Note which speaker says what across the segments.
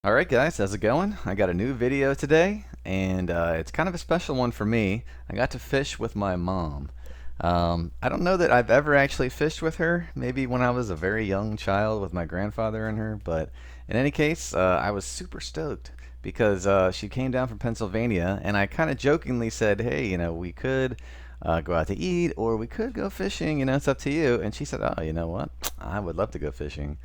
Speaker 1: Alright guys, how's it going? I got a new video today, and it's kind of a special one for me. I got to fish with my mom. I don't know that I've ever actually fished with her, maybe when I was a very young child with my grandfather and her, but in any case, I was super stoked because she came down from Pennsylvania, and I kind of jokingly said, hey, we could go out to eat, or we could go fishing, it's up to you. And she said, oh, you know what? I would love to go fishing.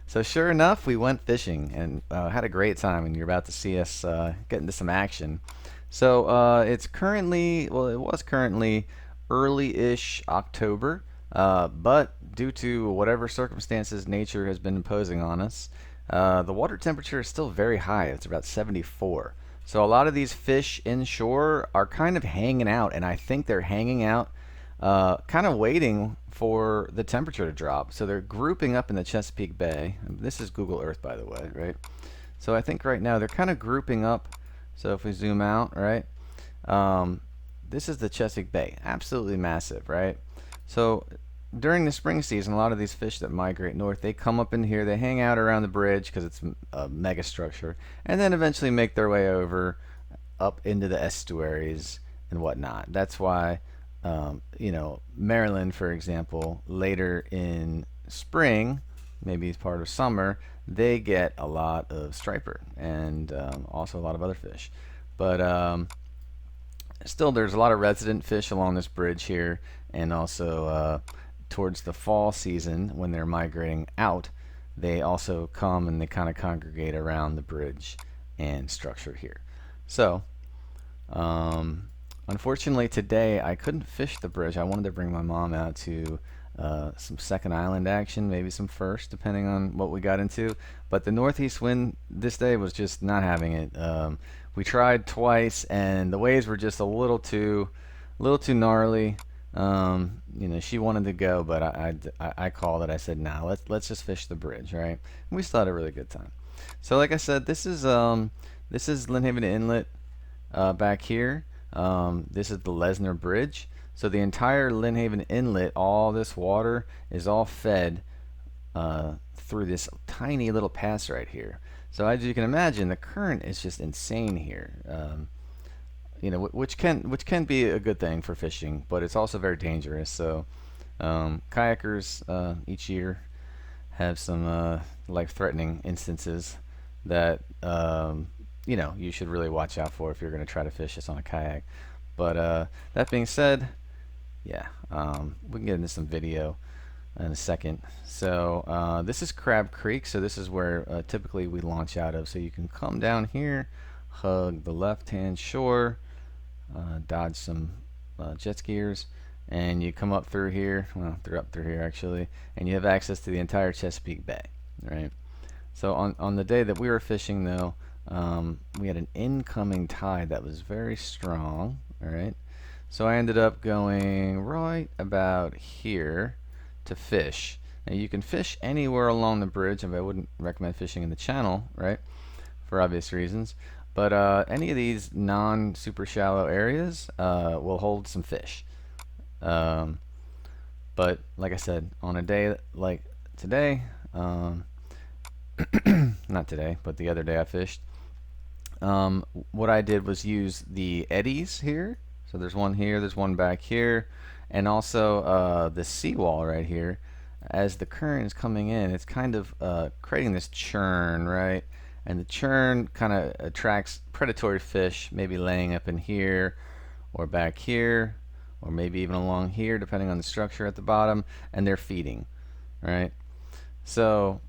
Speaker 1: So sure enough, we went fishing and had a great time. And you're about to see us get into some action. So it's currently, well, it was currently early-ish October, but due to whatever circumstances nature has been imposing on us, the water temperature is still very high. It's about 74. So a lot of these fish inshore are kind of hanging out, and I think they're hanging out kind of waiting for the temperature to drop. So they're grouping up in the Chesapeake Bay. This is Google Earth, by the way, right? So I think right now they're kind of grouping up. So if we zoom out, right? Um, this is the Chesapeake Bay, absolutely massive, right? So during the spring season, a lot of these fish that migrate north, they come up in here, they hang out around the bridge because it's a mega structure, and then eventually make their way over up into the estuaries and whatnot. That's why Maryland, for example, later in spring, maybe it's part of summer, they get a lot of striper and also a lot of other fish. But still, there's a lot of resident fish along this bridge here, and also towards the fall season when they're migrating out, they also come and they kind of congregate around the bridge and structure here. So, um, unfortunately, today I couldn't fish the bridge. I wanted to bring my mom out to some second island action, maybe some first, depending on what we got into. But the northeast wind this day was just not having it. We tried twice, and the waves were just a little too gnarly. She wanted to go, but I called it. I said, "Nah, let's just fish the bridge, right?" And we still had a really good time. So, like I said, this is Lynnhaven Inlet back here. This is the Lesner Bridge. So the entire Lynnhaven Inlet, all this water is all fed through this tiny little pass right here. So as you can imagine, the current is just insane here. Which can be a good thing for fishing, but it's also very dangerous. So kayakers each year have some life-threatening instances that you should really watch out for if you're going to try to fish this on a kayak. But that being said, yeah, we can get into some video in a second. So this is Crab Creek, so this is where typically we launch out of. So you can come down here, hug the left-hand shore, dodge some jet skiers, and you come up through here. Well, they're up through here actually, and you have access to the entire Chesapeake Bay, right? So on the day that we were fishing, though, we had an incoming tide that was very strong. All right, so I ended up going right about here to fish. Now you can fish anywhere along the bridge, and I wouldn't recommend fishing in the channel, right, for obvious reasons. But any of these non-super shallow areas will hold some fish. Um, but like I said, on a day like today, not today, but the other day I fished. What I did was use the eddies here. So there's one here, there's one back here, and also the seawall right here. As the current is coming in, it's kind of creating this churn, right? And the churn kind of attracts predatory fish, maybe laying up in here or back here, or maybe even along here, depending on the structure at the bottom, and they're feeding, right? So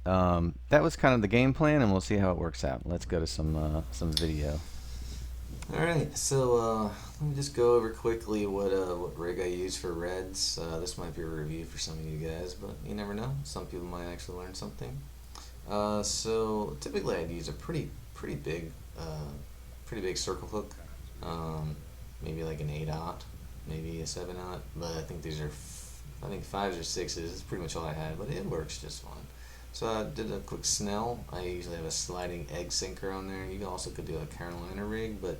Speaker 1: that was kind of the game plan, and we'll see how it works out. Let's go to some video. All right, so let me just go over quickly what rig I use for reds. This might be a review for some of you guys, but you never know. Some people might actually learn something. So typically I'd use a pretty big circle hook, maybe like an 8/0, maybe a 7/0. But I think these are I think 5s or 6s. It's pretty much all I had, but it works just fine. So I did a quick Snell. I usually have a sliding egg sinker on there. You also could do a Carolina rig, but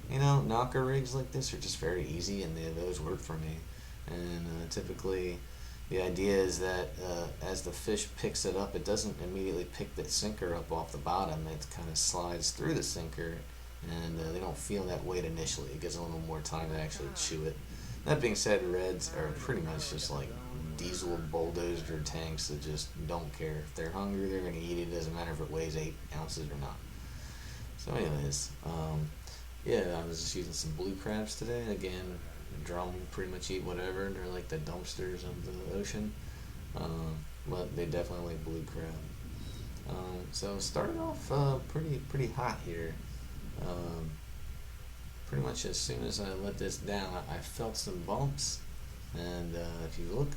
Speaker 1: knocker rigs like this are just very easy, and those work for me. And typically,
Speaker 2: The idea is that as the fish picks it up, it doesn't immediately pick the sinker up off the bottom. It kind of slides through the sinker, and they don't feel that weight initially. It gives them a little more time to actually chew it. That being said, reds are pretty much just like diesel bulldozer tanks that just don't care. If they're hungry, they're going to eat it. It doesn't matter if it weighs 8 ounces or not. So anyways, yeah, I was just using some blue crabs today. Again, drum pretty much eat whatever. They're like the dumpsters of the ocean. But they definitely like blue crab. So started off pretty hot here. Um, Pretty much as soon as I let this down, I felt some bumps. And if you look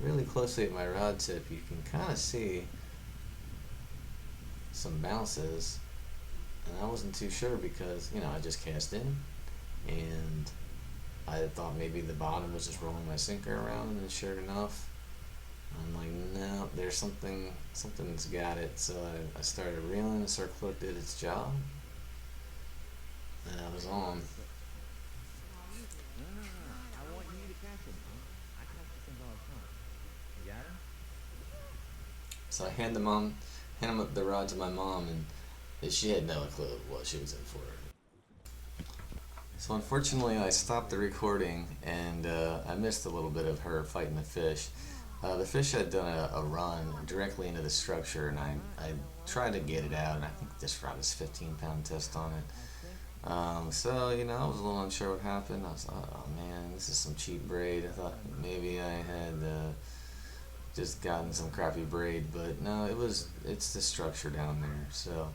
Speaker 2: really closely at my rod tip, you can kind of see some bounces. And I wasn't too sure because, I just cast in, and I thought maybe the bottom was just rolling my sinker around, and sure enough, I'm like, no, there's something's got it. So I started reeling, the circle hook did its job, and I was on. So I hand the rod to my mom, and she had no clue what she was in for. So unfortunately, I stopped the recording, and I missed a little bit of her fighting the fish. The fish had done a run directly into the structure, and I tried to get it out, and I think this rod is 15-pound test on it. So, I was a little unsure what happened. I was like, oh man, this is some cheap braid. I thought maybe I had just gotten some crappy braid, but no, it's the structure down there. So,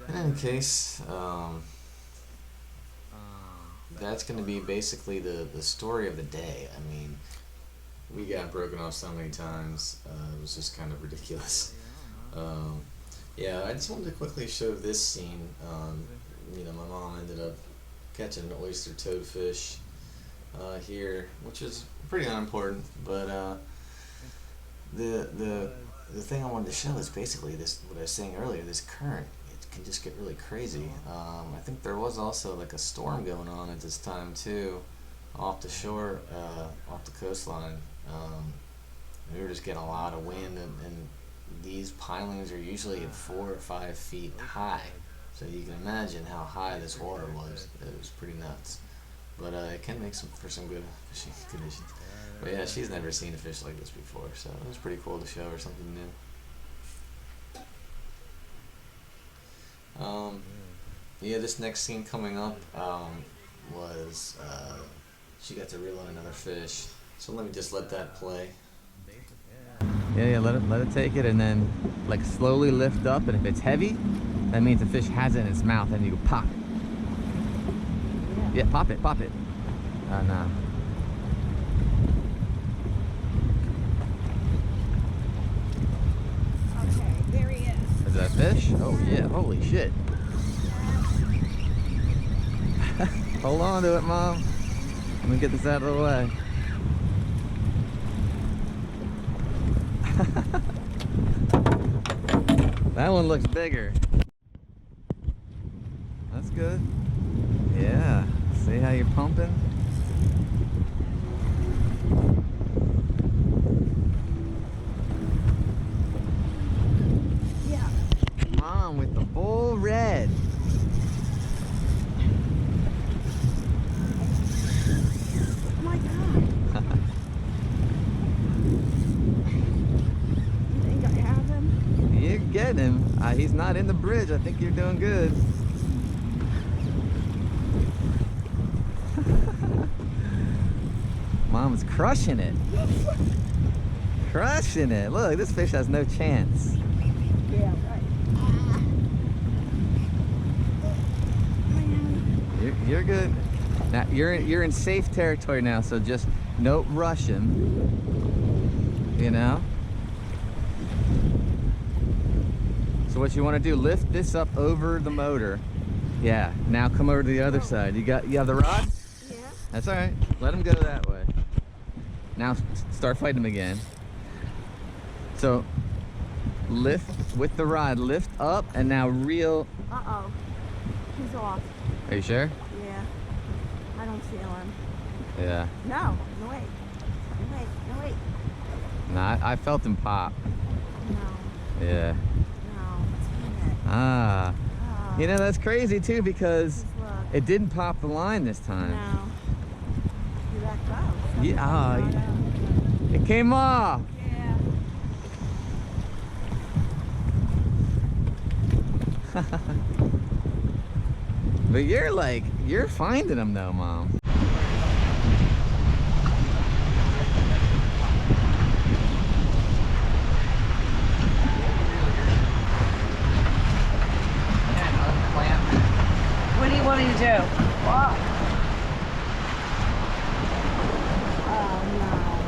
Speaker 2: in any case, that's going to be basically the story of the day. I mean, we got broken off so many times, it was just kind of ridiculous. Yeah, I just wanted to quickly show this scene. My mom ended up catching an oyster toadfish here, which is pretty unimportant, but the thing I wanted to show is basically this, what I was saying earlier, this current. It can just get really crazy. I think there was also like a storm going on at this time too, off the shore, off the coastline. We were just getting a lot of wind, and these pilings are usually 4 or 5 feet high, so you can imagine how high this water was. It was pretty nuts, but it can make for some good fishing conditions. But yeah, she's never seen a fish like this before, so it was pretty cool to show her something new. Yeah, this next scene coming up was she got to reel in another fish, so let me just let that play.
Speaker 1: Yeah, let it take it, and then like slowly lift up, and if it's heavy, that means the fish has it in its mouth, and you pop it. Yeah, pop it. No.
Speaker 3: Okay, there he is.
Speaker 1: Is that a fish? Oh yeah, holy shit. Hold on to it, Mom. Let me get this out of the way. That one looks bigger. That's good. Yeah. See how you're pumping?
Speaker 3: Yeah.
Speaker 1: Mom with the bull red.
Speaker 3: Oh my god. You think I have him?
Speaker 1: You're getting him. He's not in the bridge. I think you're doing good. Mom's crushing it. Crushing it. Look, this fish has no chance.
Speaker 3: Yeah, right.
Speaker 1: You're good. Now you're in safe territory now, so just no rushing. So what you want to do, lift this up over the motor. Yeah, now come over to the other side. You have the rod?
Speaker 3: Yeah.
Speaker 1: That's all right. Let him go that way. Now start fighting him again. So lift with the rod, lift up, and now reel.
Speaker 3: Uh-oh. He's off.
Speaker 1: Are you sure?
Speaker 3: Yeah. I don't feel him.
Speaker 1: Yeah.
Speaker 3: No, wait. Wait, no, wait.
Speaker 1: Nah, I felt him pop.
Speaker 3: No,
Speaker 1: Yeah.
Speaker 3: no. Dang it.
Speaker 1: Ah.
Speaker 3: Oh,
Speaker 1: You know, that's crazy too because
Speaker 3: just look.
Speaker 1: it didn't pop the line this time.
Speaker 3: No. You let go. Something
Speaker 1: Yeah,
Speaker 3: got
Speaker 1: oh,
Speaker 3: out.
Speaker 1: it came off.
Speaker 3: Yeah.
Speaker 1: But you're finding them though, Mom.
Speaker 3: What do you want me to do? What? Oh, no.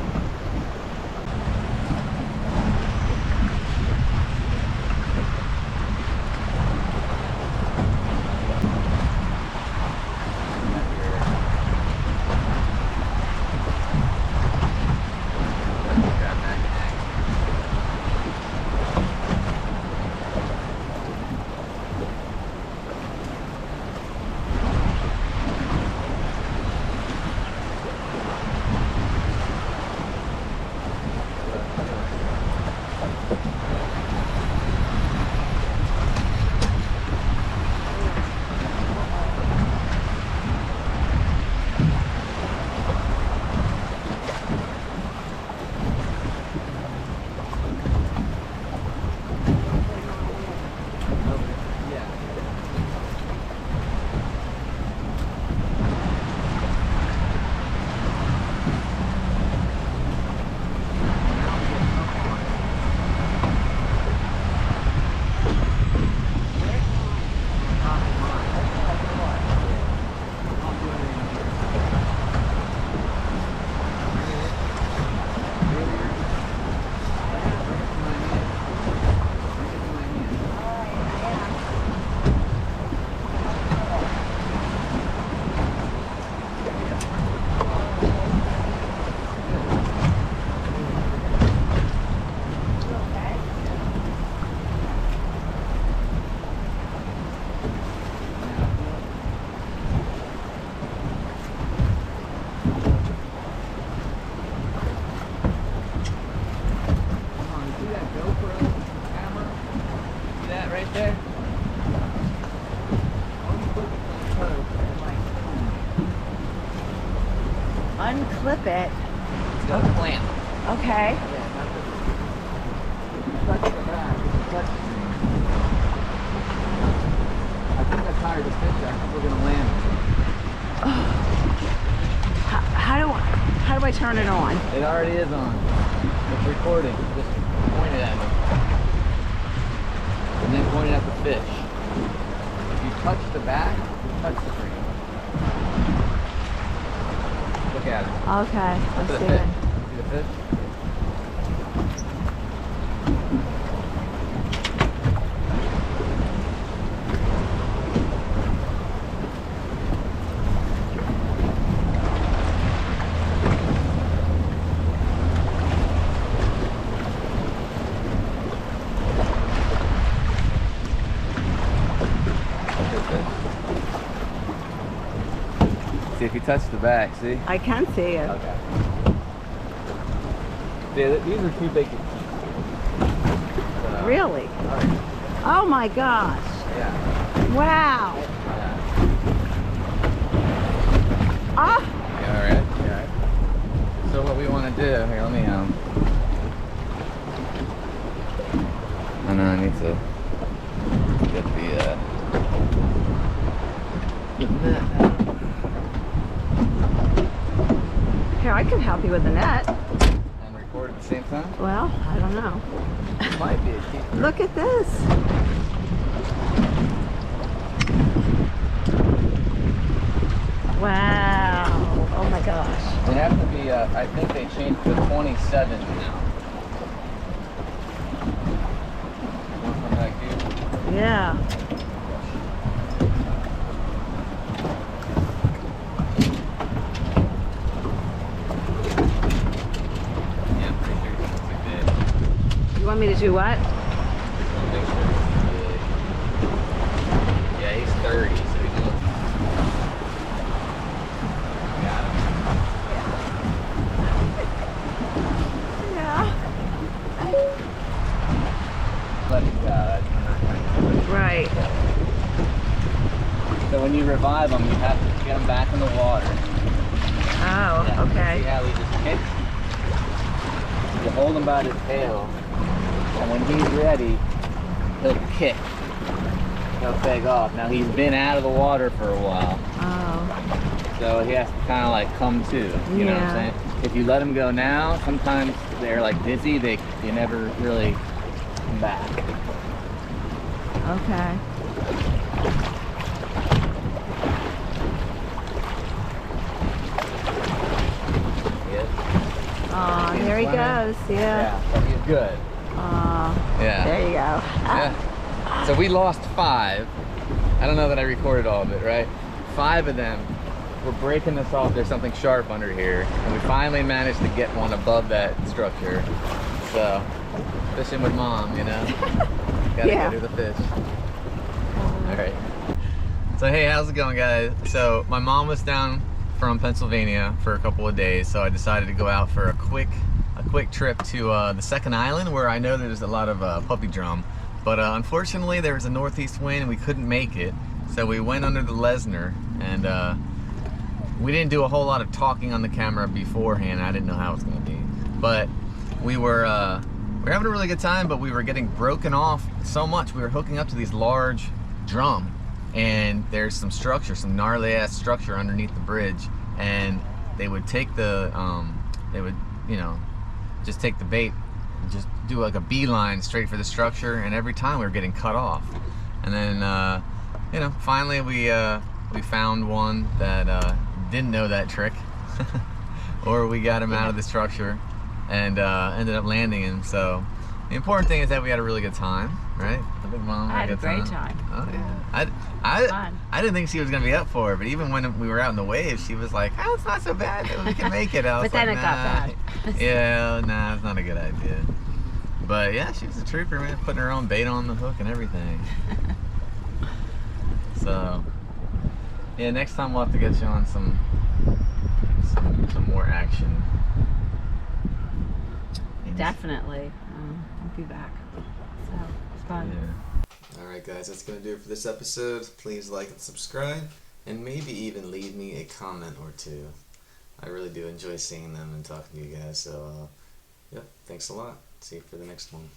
Speaker 1: Right there.
Speaker 3: Unclip it.
Speaker 1: It's got a clamp.
Speaker 3: Okay.
Speaker 1: Touch the back. Touch. I think I tired the fish. I think we're gonna land.
Speaker 3: How do I turn it on?
Speaker 1: It already is on. It's recording. Just point it at me. And then point it at the fish. If you touch the back, you touch the screen. Look at it.
Speaker 3: Okay,
Speaker 1: Look
Speaker 3: I'm
Speaker 1: at the
Speaker 3: seeing.
Speaker 1: fish. See the fish? See if you touch the back, see?
Speaker 3: I can see it.
Speaker 1: Okay. Yeah, these are too big to keep.
Speaker 3: Really?
Speaker 1: Alright.
Speaker 3: Oh my gosh.
Speaker 1: Yeah.
Speaker 3: Wow.
Speaker 1: Yeah.
Speaker 3: Ah.
Speaker 1: You alright? You alright? So what we want to do, here, let me, I know I need to get the net out.
Speaker 3: Here, I can help you with the net.
Speaker 1: And record at the same time?
Speaker 3: Well, I don't know.
Speaker 1: It might be a keeper.
Speaker 3: Look at this. Wow. Oh my gosh.
Speaker 1: They have to be, I think they changed to 27 now. Want some back here?
Speaker 3: Yeah.
Speaker 1: Yeah, I'm pretty sure it's too big.
Speaker 3: You want me to do what?
Speaker 1: Make sure it's big. Yeah, he's 30, so he's a little... Got him? revive them, you have to get them back in the water.
Speaker 3: Oh,
Speaker 1: Yeah,
Speaker 3: okay.
Speaker 1: see how he just kicks? You hold him by his tail, and when he's ready, he'll kick. He'll take off. Now he's been out of the water for a while,
Speaker 3: Oh,
Speaker 1: so he has to kind of like come to. You know what I'm saying? If you let him go now, sometimes they're like dizzy. You never really come back.
Speaker 3: okay. Oh, there he goes. Yeah.
Speaker 1: Yeah, so he's good.
Speaker 3: Oh,
Speaker 1: Yeah.
Speaker 3: there you go.
Speaker 1: Yeah. So we lost 5. I don't know that I recorded all of it, right? 5 of them. We're breaking this off. There's something sharp under here, and we finally managed to get one above that structure. So, fishing with mom, you know. Gotta
Speaker 3: Yeah.
Speaker 1: get her the fish. All right. So hey, how's it going, guys? So my mom was down from Pennsylvania for a couple of days, so I decided to go out for a quick trip to the second island, where I know there's a lot of puppy drum, but unfortunately there was a northeast wind and we couldn't make it, so we went under the Lesner, and we didn't do a whole lot of talking on the camera beforehand. I didn't know how it was going to be, but we were having a really good time, but we were getting broken off so much. We were hooking up to these large drum, and there's some structure, some gnarly ass structure underneath the bridge, and they would take the they would, you know, just take the bait and just do like a beeline straight for the structure, and every time we were getting cut off. And then you know, finally we found one that didn't know that trick or we got him out of the structure and ended up landing him. So the important thing is that we had a really good time, right? I think Mom
Speaker 3: I had a
Speaker 1: good
Speaker 3: great time.
Speaker 1: Oh yeah.
Speaker 3: Fun.
Speaker 1: I didn't think she was gonna be up for it, but even when we were out in the waves, she was like, "Oh, it's not so bad. We can make it." I was
Speaker 3: But then
Speaker 1: like,
Speaker 3: it got
Speaker 1: "Nah."
Speaker 3: bad.
Speaker 1: Yeah, nah, it's not a good idea. But yeah, she was a trooper, man, putting her own bait on the hook and everything. So yeah, next time we'll have to get you on some more action.
Speaker 3: Definitely. I'll be back. So, it's fun.
Speaker 1: Yeah.
Speaker 2: Alright guys, that's going to do it for this episode. Please like and subscribe, and maybe even leave me a comment or two. I really do enjoy seeing them and talking to you guys, so yep, thanks a lot. See you for the next one.